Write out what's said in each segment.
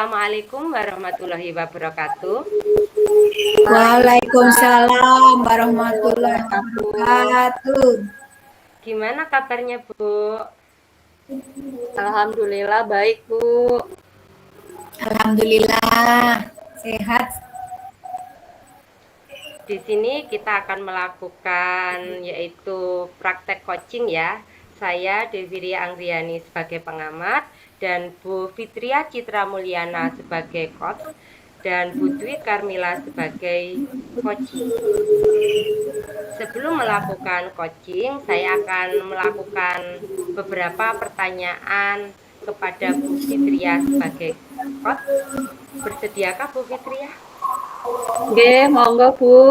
Assalamualaikum warahmatullahi wabarakatuh. Waalaikumsalam warahmatullahi Wabarakatuh. wabarakatuh. Gimana kabarnya, Bu? Alhamdulillah baik, Bu. Alhamdulillah sehat. Di sini kita akan melakukan yaitu praktek coaching ya. Saya Deviria Anggriani sebagai pengamat dan Bu Fitria Citra Mulyana sebagai coach dan Bu Dwi Karmila sebagai coaching. Sebelum melakukan coaching, saya akan melakukan beberapa pertanyaan kepada Bu Fitria sebagai coach. Bersediakah Bu Fitria? Oke, monggo, Bu.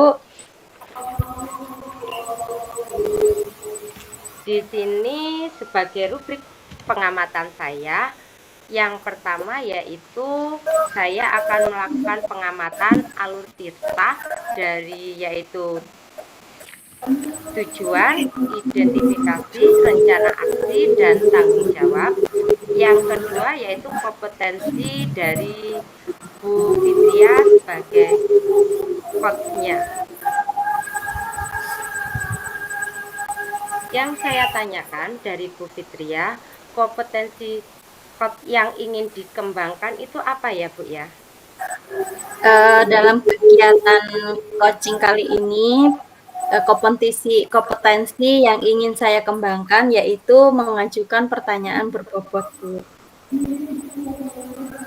Di sini sebagai rubrik pengamatan saya, yang pertama yaitu saya akan melakukan pengamatan alur tirta dari yaitu tujuan, identifikasi, rencana aksi, dan tanggung jawab. Yang kedua yaitu kompetensi dari Bu Fitria sebagai coach-nya. Yang saya tanyakan dari Bu Fitria, kompetensi yang ingin dikembangkan itu apa ya, Bu ya? Dalam kegiatan coaching kali ini, kompetensi yang ingin saya kembangkan yaitu mengajukan pertanyaan berbobot, Bu.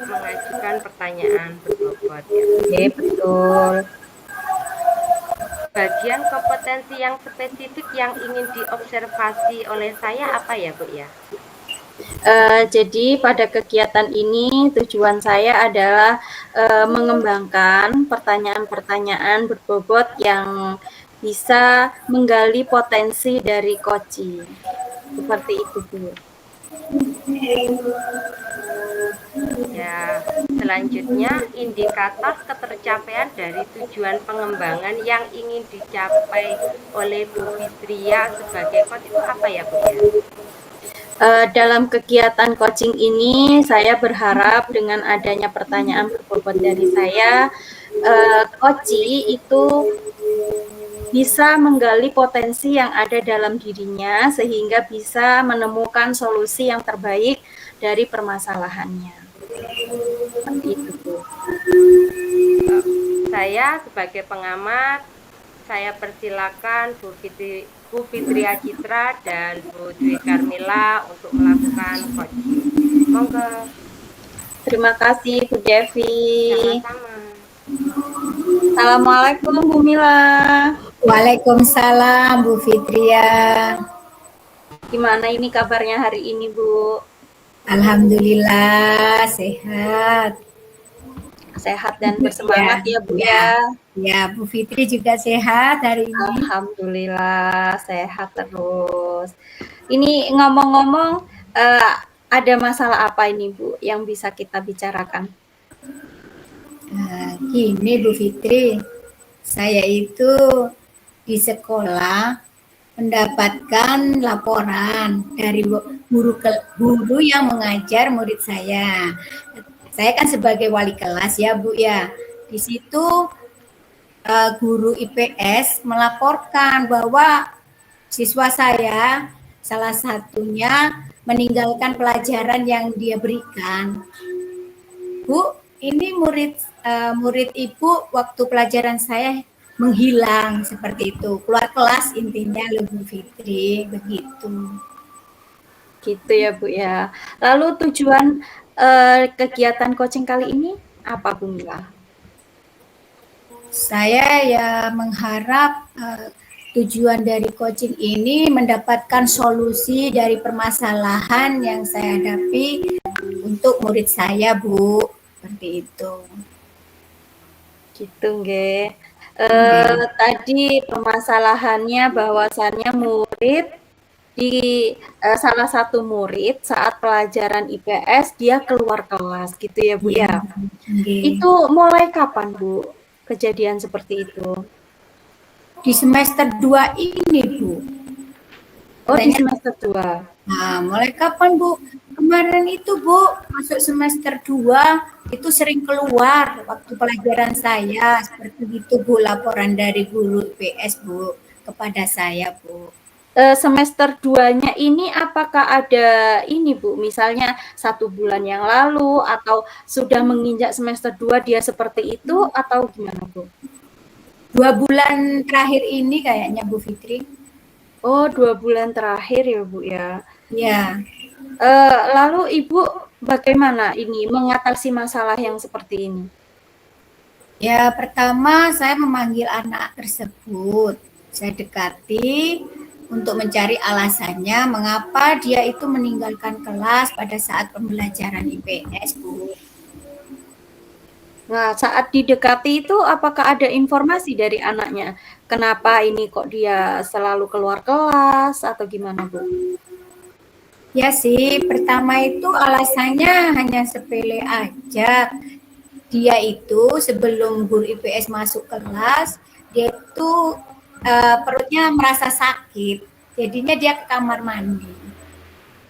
Mengajukan pertanyaan berbobot ya. Oke, betul. Bagian kompetensi yang spesifik yang ingin diobservasi oleh saya apa ya, Bu ya? Jadi pada kegiatan ini tujuan saya adalah mengembangkan pertanyaan-pertanyaan berbobot yang bisa menggali potensi dari coaching. Seperti itu, Bu. Ya, selanjutnya indikator ketercapaian dari tujuan pengembangan yang ingin dicapai oleh Bu Fitria sebagai coach itu apa ya, Bu ya? Dalam kegiatan coaching ini, saya berharap dengan adanya pertanyaan berbobot dari saya, coach itu bisa menggali potensi yang ada dalam dirinya sehingga bisa menemukan solusi yang terbaik dari permasalahannya. Seperti itu, Bu. Saya sebagai pengamat, saya persilakan Bu Fitria Citra dan Bu Dwi Karmila untuk melakukan coaching. Monggo. Terima kasih, Bu Devi. Sama-sama. Assalamualaikum, Bu Mila. Waalaikumsalam Bu Fitria. Gimana ini kabarnya hari ini, Bu? Alhamdulillah sehat. Sehat dan bersemangat ya, Bu ya. Ya, Bu Fitri juga sehat hari ini. Alhamdulillah sehat terus. Ini ngomong-ngomong, ada masalah apa ini, Bu, yang bisa kita bicarakan? Gini Bu Fitri, saya itu di sekolah mendapatkan laporan dari guru yang mengajar murid saya. Saya kan sebagai wali kelas ya Bu ya. Di situ guru IPS melaporkan bahwa siswa saya salah satunya meninggalkan pelajaran yang dia berikan. Bu, ini murid Ibu waktu pelajaran saya menghilang seperti itu. Keluar kelas intinya Bu Fitri, begitu. Gitu ya, Bu ya. Lalu tujuan kegiatan coaching kali ini apa, Bu Mila? Saya ya mengharap tujuan dari coaching ini mendapatkan solusi dari permasalahan yang saya hadapi untuk murid saya, Bu. Seperti itu. Gitu, nggih. Tadi permasalahannya bahwasannya murid salah satu murid saat pelajaran IPS dia keluar kelas gitu ya, Bu ya. Itu mulai kapan, Bu, kejadian seperti itu? Di semester 2 ini, Bu. Oh, di semester 2. Nah, mulai kapan, Bu? Kemarin itu, Bu, masuk semester 2 itu sering keluar waktu pelajaran saya, seperti itu Bu, laporan dari guru IPS Bu kepada saya Bu. Semester 2-nya ini apakah ada ini Bu, misalnya 1 bulan yang lalu atau sudah menginjak semester 2 dia seperti itu atau gimana Bu? 2 bulan terakhir ini kayaknya Bu Fitri. Oh, 2 bulan terakhir ya Bu ya. Ya. Lalu Ibu bagaimana ini mengatasi masalah yang seperti ini? Ya, pertama saya memanggil anak tersebut. Saya dekati untuk mencari alasannya mengapa dia itu meninggalkan kelas pada saat pembelajaran IPS, Bu. Nah, saat didekati itu apakah ada informasi dari anaknya? Kenapa ini kok dia selalu keluar kelas atau gimana, Bu? Ya sih, pertama itu alasannya hanya sepele aja. Dia itu sebelum guru IPS masuk kelas, dia itu perutnya merasa sakit. Jadinya dia ke kamar mandi.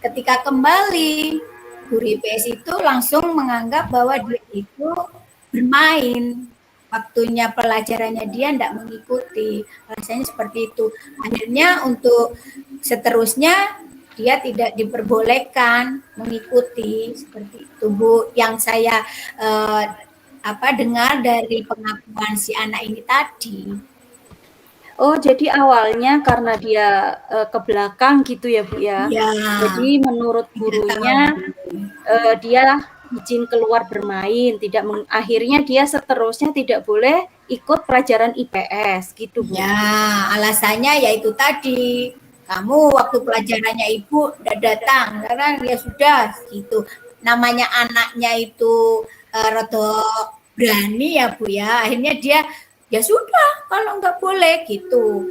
Ketika kembali, guru IPS itu langsung menganggap bahwa dia itu bermain. Waktunya pelajarannya dia tidak mengikuti. Rasanya seperti itu. Akhirnya untuk seterusnya dia tidak diperbolehkan mengikuti seperti itu Bu. Yang saya dengar dari pengakuan si anak ini tadi. Oh, jadi awalnya karena dia ke belakang gitu ya, Bu ya. Ya. Jadi menurut gurunya dia izin keluar bermain, akhirnya dia seterusnya tidak boleh ikut pelajaran IPS gitu, Bu. Ya, alasannya yaitu tadi. Kamu waktu pelajarannya ibu udah datang, karena ya sudah gitu. Namanya anaknya itu rada berani ya Bu ya. Akhirnya dia ya sudah kalau nggak boleh gitu.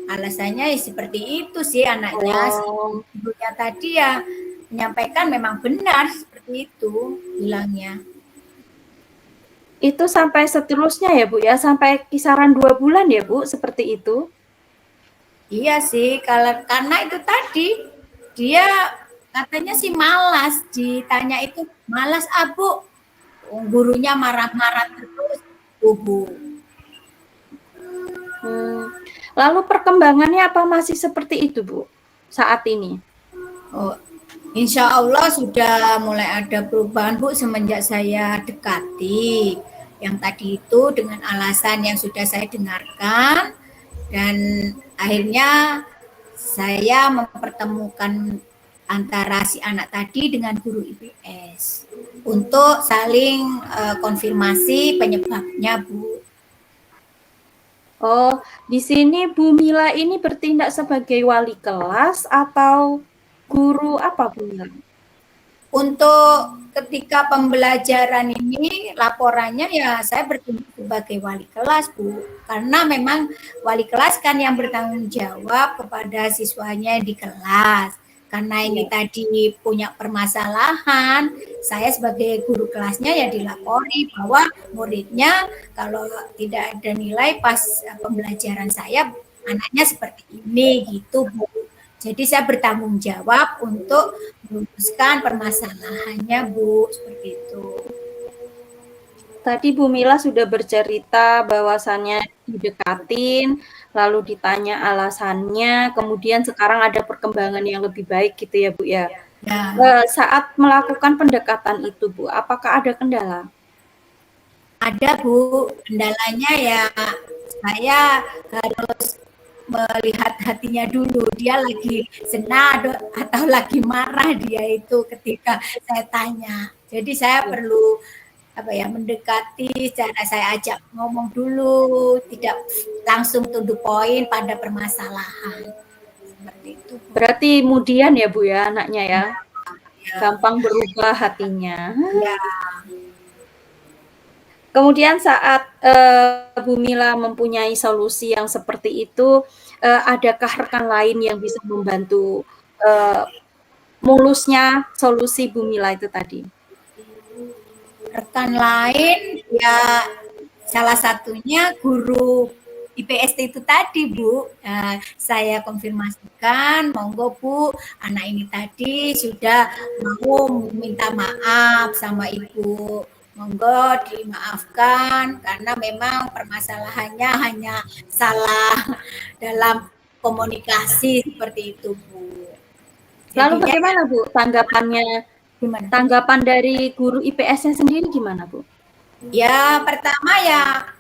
Alasannya ya seperti itu sih anaknya. Oh. Ibunya tadi ya menyampaikan memang benar seperti itu bilangnya. Itu sampai seterusnya ya, Bu ya, sampai kisaran 2 bulan ya, Bu, seperti itu? Iya sih, karena itu tadi dia katanya sih malas, ditanya itu malas Bu. Gurunya marah-marah terus, Bu. Lalu perkembangannya apa masih seperti itu, Bu, saat ini? Oh, insya Allah sudah mulai ada perubahan Bu semenjak saya dekati. Yang tadi itu dengan alasan yang sudah saya dengarkan dan akhirnya saya mempertemukan antara si anak tadi dengan guru IPS untuk saling konfirmasi penyebabnya Bu. Oh, di sini Bu Mila ini bertindak sebagai wali kelas atau guru apa Bu Mila? Untuk ketika pembelajaran ini laporannya ya saya bertindak sebagai wali kelas Bu, karena memang wali kelas kan yang bertanggung jawab kepada siswanya di kelas. Karena ini tadi punya permasalahan, saya sebagai guru kelasnya ya dilapori bahwa muridnya kalau tidak ada nilai pas pembelajaran saya anaknya seperti ini gitu Bu. Jadi saya bertanggung jawab untuk meluruskan permasalahannya Bu, seperti itu. Tadi Bu Mila sudah bercerita bahwasannya didekatin, lalu ditanya alasannya, kemudian sekarang ada perkembangan yang lebih baik gitu ya Bu ya. Ya. Saat melakukan pendekatan itu Bu, apakah ada kendala? Ada Bu, kendalanya ya saya harus melihat hatinya dulu, dia lagi senang atau lagi marah dia itu ketika saya tanya. Jadi saya perlu mendekati, cara saya ajak ngomong dulu, tidak langsung to the point pada permasalahan. Seperti itu. Berarti kemudian ya Bu ya anaknya ya, gampang berubah hatinya. Ya. Kemudian saat Bu Mila mempunyai solusi yang seperti itu, adakah rekan lain yang bisa membantu mulusnya solusi Bu Mila itu tadi? Rekan lain ya salah satunya guru IPS itu tadi Bu, saya konfirmasikan, monggo Bu, anak ini tadi sudah mau minta maaf sama Ibu monggo dimaafkan karena memang permasalahannya hanya salah dalam komunikasi seperti itu, Bu. Lalu Jadinya bagaimana Bu gimana? tanggapan dari guru IPS-nya sendiri gimana Bu? Ya pertama ya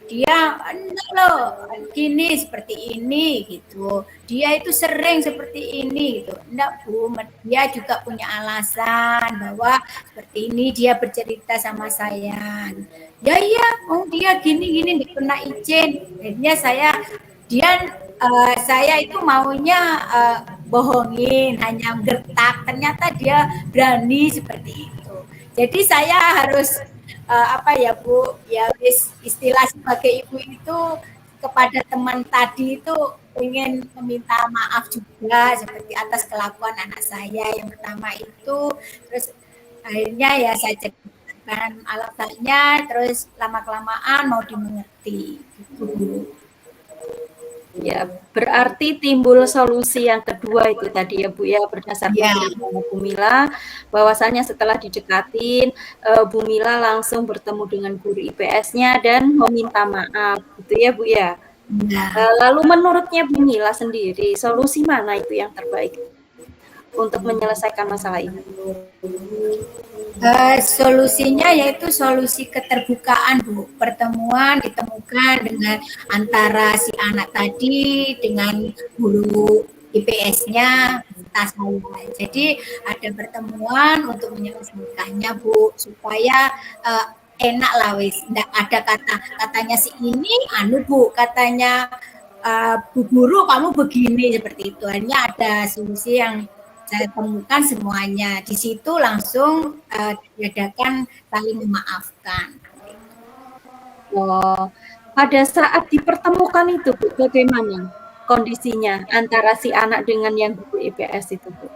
dia enggak loh gini seperti ini gitu, dia itu sering seperti ini gitu. Enggak Bu, dia juga punya alasan bahwa seperti ini dia bercerita sama saya. Ya iya, oh dia gini-gini nggak pernah izin. Akhirnya saya itu maunya bohongin, hanya gertak, ternyata dia berani seperti itu. Jadi saya harus apa ya Bu, ya istilah sebagai ibu itu kepada teman tadi itu ingin meminta maaf juga seperti atas kelakuan anak saya yang pertama itu. Terus akhirnya ya saya ceritakan alasannya, terus lama kelamaan mau dimengerti gitu Bu. Ya, berarti timbul solusi yang kedua itu tadi ya Bu ya, berdasarkan Ya, penjelasan Bu Mila, bahwasanya setelah didekatin, Bu Mila langsung bertemu dengan guru IPS-nya dan meminta maaf, gitu ya Bu ya. ya. Lalu menurutnya Bu Mila sendiri, solusi mana itu yang terbaik untuk menyelesaikan masalah ini? Solusinya yaitu solusi keterbukaan Bu, pertemuan ditemukan dengan antara si anak tadi dengan guru IPS-nya serta saya. Jadi ada pertemuan untuk menyelesaikannya Bu, supaya enak lah wis, nggak ada katanya si ini Bu, katanya Bu Guru kamu begini seperti itu. Hanya ada solusi yang saya temukan semuanya. Di situ langsung diadakan saling memaafkan. Oh, pada saat dipertemukan itu Bu, bagaimana kondisinya antara si anak dengan yang guru IPS itu Bu?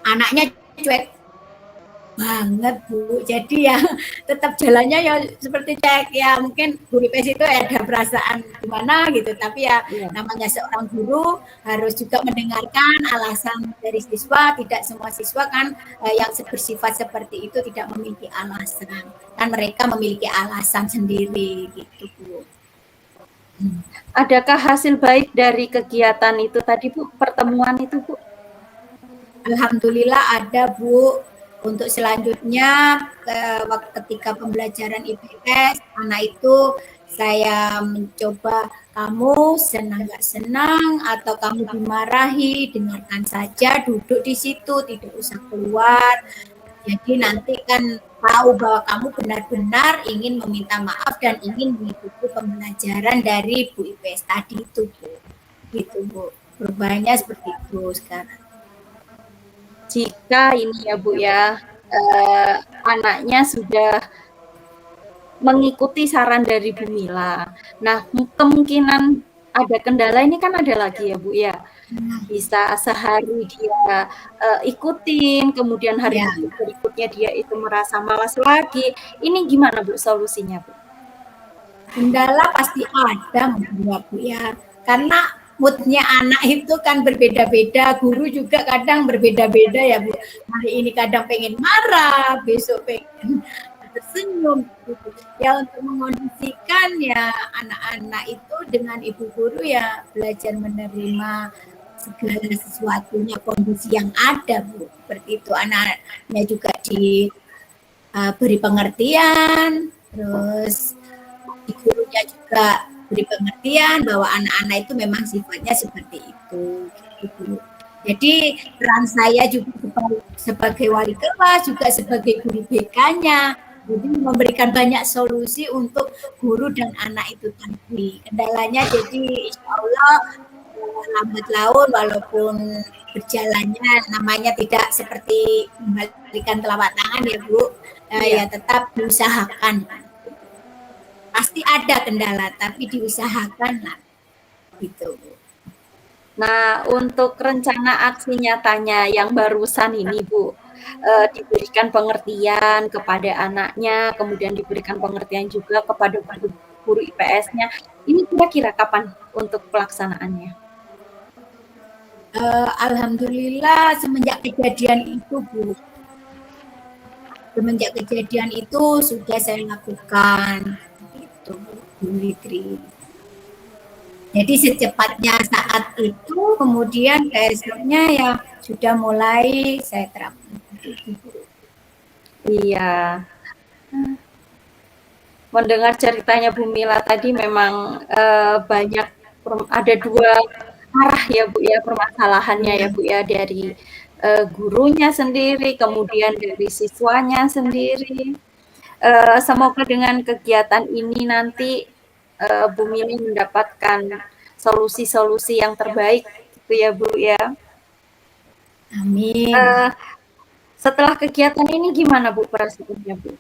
Anaknya cuek banget Bu, jadi ya tetap jalannya ya seperti cek ya, mungkin guru IPS itu ada perasaan gimana gitu, tapi ya Iya. namanya seorang guru harus juga mendengarkan alasan dari siswa. Tidak semua siswa kan yang bersifat seperti itu tidak memiliki alasan, kan mereka memiliki alasan sendiri gitu Bu. Adakah hasil baik dari kegiatan itu tadi Bu, pertemuan itu Bu? Alhamdulillah ada Bu. Untuk selanjutnya ketika pembelajaran IPS anak itu saya mencoba, kamu senang nggak senang atau kamu dimarahi, dengarkan saja, duduk di situ, tidak usah keluar. Jadi nanti kan tahu bahwa kamu benar-benar ingin meminta maaf dan ingin mengikuti pembelajaran dari Bu IPS tadi itu Bu. Gitu Bu. Perubahannya seperti itu sekarang. Jika ini ya Bu ya, anaknya sudah mengikuti saran dari Bu Mila. Nah, kemungkinan ada kendala ini kan ada lagi ya Bu ya. Bisa sehari dia ikutin, kemudian hari Ya. berikutnya dia itu merasa malas lagi. Ini gimana Bu solusinya Bu? Kendala pasti ada Bu ya, karena moodnya anak itu kan berbeda-beda, guru juga kadang berbeda-beda ya Bu. Hari ini kadang pengen marah, besok pengen tersenyum gitu. Ya untuk mengondisikan ya anak-anak itu dengan ibu guru ya belajar menerima segala sesuatunya, kondisi yang ada Bu. Seperti itu, anaknya juga diberi pengertian, terus di gurunya juga beri pengertian bahwa anak-anak itu memang sifatnya seperti itu. Gitu. Jadi peran saya juga sebagai wali kelas, juga sebagai guru BK-nya, jadi memberikan banyak solusi untuk guru dan anak itu tadi. Kendalanya jadi insya Allah lambat laun walaupun berjalannya namanya tidak seperti membalikan telapak tangan ya Bu, ya tetap diusahakan. Pasti ada kendala, tapi diusahakan lah. Gitu. Nah, untuk rencana aksi nyatanya yang barusan ini Bu, diberikan pengertian kepada anaknya, kemudian diberikan pengertian juga kepada guru IPS-nya. Ini kira-kira kapan untuk pelaksanaannya? Alhamdulillah semenjak kejadian itu Bu, semenjak kejadian itu sudah saya lakukan. Itu Bu Fitri. Jadi secepatnya saat itu, kemudian keesokannya ya sudah mulai saya terapkan. Iya. Mendengar ceritanya Bu Mila tadi memang banyak ada dua arah ya Bu ya permasalahannya ya Bu ya dari gurunya sendiri, kemudian dari siswanya sendiri. Semoga dengan kegiatan ini nanti Bu Mila mendapatkan solusi-solusi yang terbaik gitu ya Bu ya. Amin. Setelah kegiatan ini gimana Bu perasaannya Bu?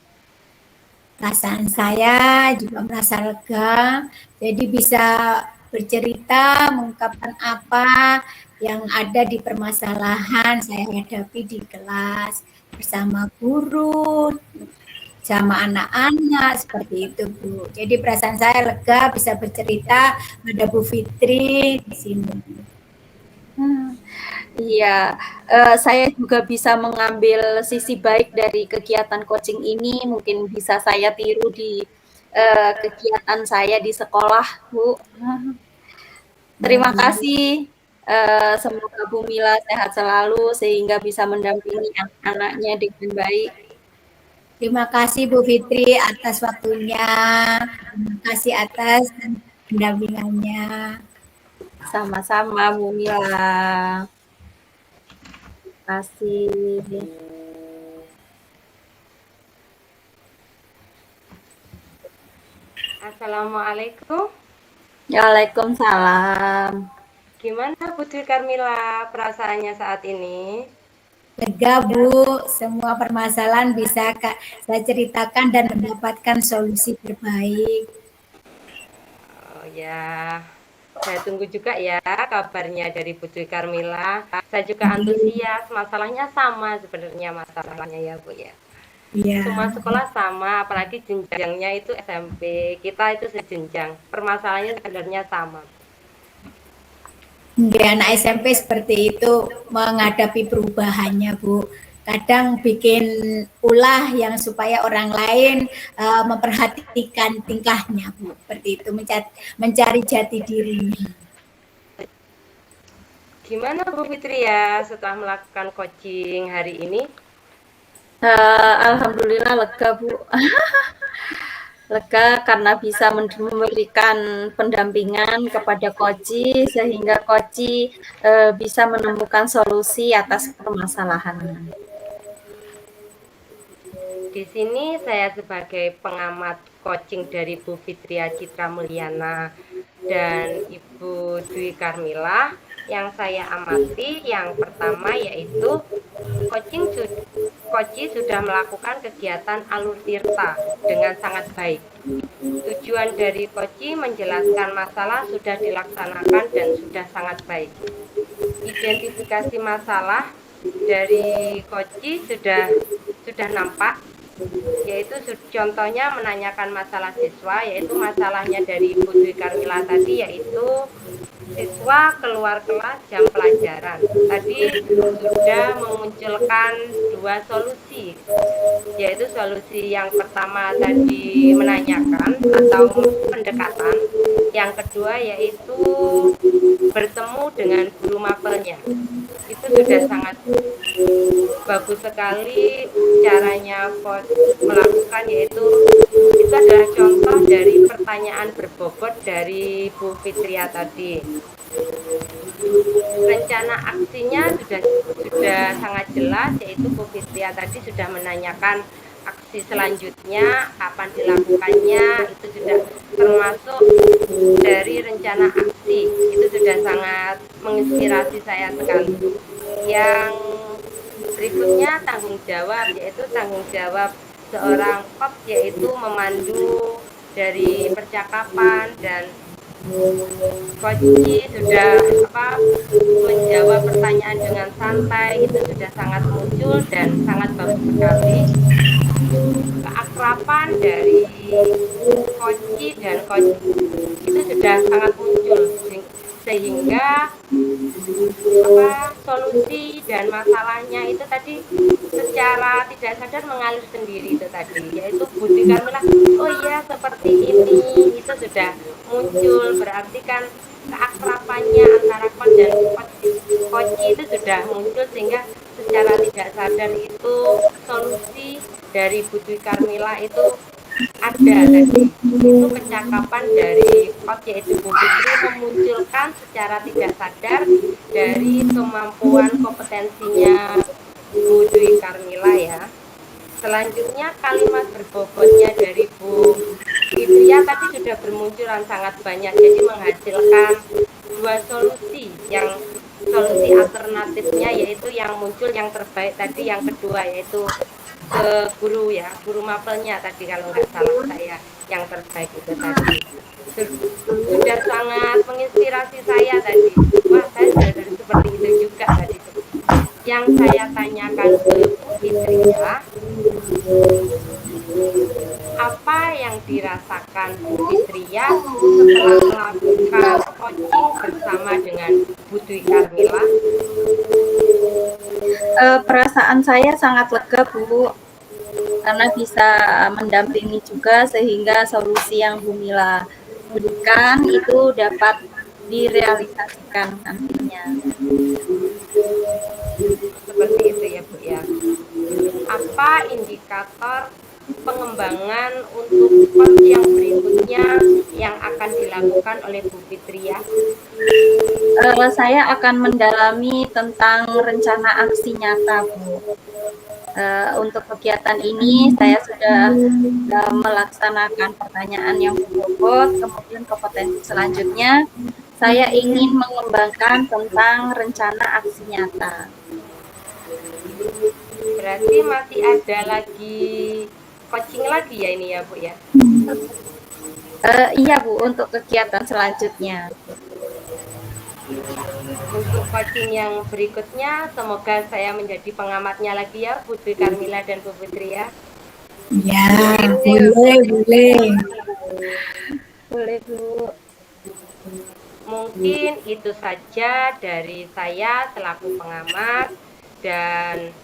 Perasaan saya juga merasa lega, jadi bisa bercerita, mengungkapkan apa yang ada di permasalahan saya hadapi di kelas bersama guru, sama anak-anak, seperti itu Bu. Jadi perasaan saya lega bisa bercerita pada Bu Fitri di sini. Iya, saya juga bisa mengambil sisi baik dari kegiatan coaching ini, mungkin bisa saya tiru di kegiatan saya di sekolah, Bu. Terima kasih. Semoga Bu Mila sehat selalu sehingga bisa mendampingi anak-anaknya dengan baik. Terima kasih Bu Fitri atas waktunya, terima kasih atas pendampingannya. Sama-sama Bu Mila. Terima kasih. Assalamualaikum. Waalaikumsalam. Gimana Putri Karmila perasaannya saat ini? Lega Bu, semua permasalahan bisa saya ceritakan dan mendapatkan solusi terbaik. Oh ya, saya tunggu juga ya kabarnya dari Putri Karmila. Saya juga antusias, masalahnya sama sebenarnya masalahnya ya Bu ya. Iya. Semua sekolah sama, apalagi jenjangnya itu SMP. Kita itu sejenjang. Permasalahannya sebenarnya sama. Di anak SMP seperti itu menghadapi perubahannya Bu. Kadang bikin ulah yang supaya orang lain memperhatikan tingkahnya Bu. Seperti itu mencari jati dirinya. Gimana Bu Fitri ya setelah melakukan coaching hari ini? Alhamdulillah lega Bu. Lega karena bisa memberikan pendampingan kepada Koci sehingga Koci bisa menemukan solusi atas permasalahannya. Di sini saya sebagai pengamat coaching dari Bu Fitria Citra Mulyana dan Ibu Dwi Karmila, yang saya amati yang pertama yaitu Koci sudah melakukan kegiatan alur tirta dengan sangat baik. Tujuan dari Koci menjelaskan masalah sudah dilaksanakan dan sudah sangat baik. Identifikasi masalah dari Koci sudah nampak, yaitu contohnya menanyakan masalah siswa, yaitu masalahnya dari Ibu Dwi Karmila tadi, yaitu siswa keluar kelas jam pelajaran. Tadi sudah memunculkan dua solusi, yaitu solusi yang pertama tadi menanyakan atau pendekatan, yang kedua yaitu bertemu dengan guru mapelnya. Itu sudah sangat bagus sekali caranya melakukan, yaitu itu adalah contoh dari pertanyaan berbobot dari Bu Fitria tadi. Rencana aksinya sudah sangat jelas, yaitu Bu Fitria tadi sudah menanyakan aksi selanjutnya kapan dilakukannya, itu sudah termasuk dari rencana aksi. Itu sudah sangat menginspirasi saya sekali. Yang berikutnya tanggung jawab, yaitu tanggung jawab seorang coach, yaitu memandu dari percakapan, dan Koci sudah menjawab pertanyaan dengan santai. Itu sudah sangat muncul dan sangat bagus sekali. Keakraban dari Koci dan Koci itu sudah sangat muncul, sehingga solusi dan masalahnya itu tadi secara tidak sadar mengalir sendiri itu tadi, yaitu Budi Karmila, oh iya seperti ini, itu sudah muncul, berarti kan keakrabannya antara Coach dan Koci itu sudah muncul, sehingga secara tidak sadar itu solusi dari Budi Karmila itu ada tadi. Itu percakapan dari Coach yaitu Bu Fitri memunculkan secara tidak sadar dari kemampuan kompetensinya Bu Dwi Karmila ya. Selanjutnya kalimat berbobotnya dari Bu Fitria tadi sudah bermunculan sangat banyak, jadi menghasilkan dua solusi, yang solusi alternatifnya yaitu yang muncul yang terbaik tadi, yang kedua yaitu ke guru ya, guru mapelnya tadi kalau nggak salah saya, yang terbaik itu tadi sudah sangat menginspirasi saya tadi. Wah, saya sudah seperti itu juga tadi. Yang saya tanyakan ke Bu Fitria, apa yang dirasakan Bu Fitria setelah melakukan coaching bersama dengan Bu Dwi Karmila? Perasaan saya sangat lega, Bu, karena bisa mendampingi juga sehingga solusi yang Bu Mila berikan itu dapat direalisasikan nantinya. Seperti itu ya Bu ya. Apa indikator pengembangan untuk coach yang berikutnya yang akan dilakukan oleh Bu Fitria? Saya akan mendalami tentang rencana aksi nyata, Bu. Untuk kegiatan ini saya sudah melaksanakan pertanyaan yang berbobot, kemudian kompetensi selanjutnya saya ingin mengembangkan tentang rencana aksi nyata. Berarti masih ada lagi coaching lagi ya ini ya Bu ya? Iya Bu, untuk kegiatan selanjutnya. Untuk coaching yang berikutnya, semoga saya menjadi pengamatnya lagi ya, Bu Dwi Karmila dan Bu Fitri ya. Ya, boleh. Boleh Bu. Mungkin itu saja dari saya selaku pengamat, dan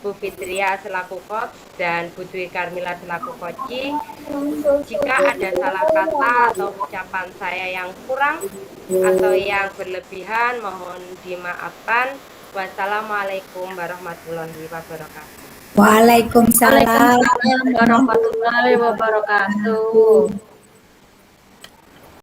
Bu Fitria selaku coach, dan Bu Dwi Karmila selaku coaching. Jika ada salah kata atau ucapan saya yang kurang atau yang berlebihan, mohon dimaafkan. Wassalamualaikum warahmatullahi wabarakatuh. Waalaikumsalam. Waalaikumsalam warahmatullahi wabarakatuh.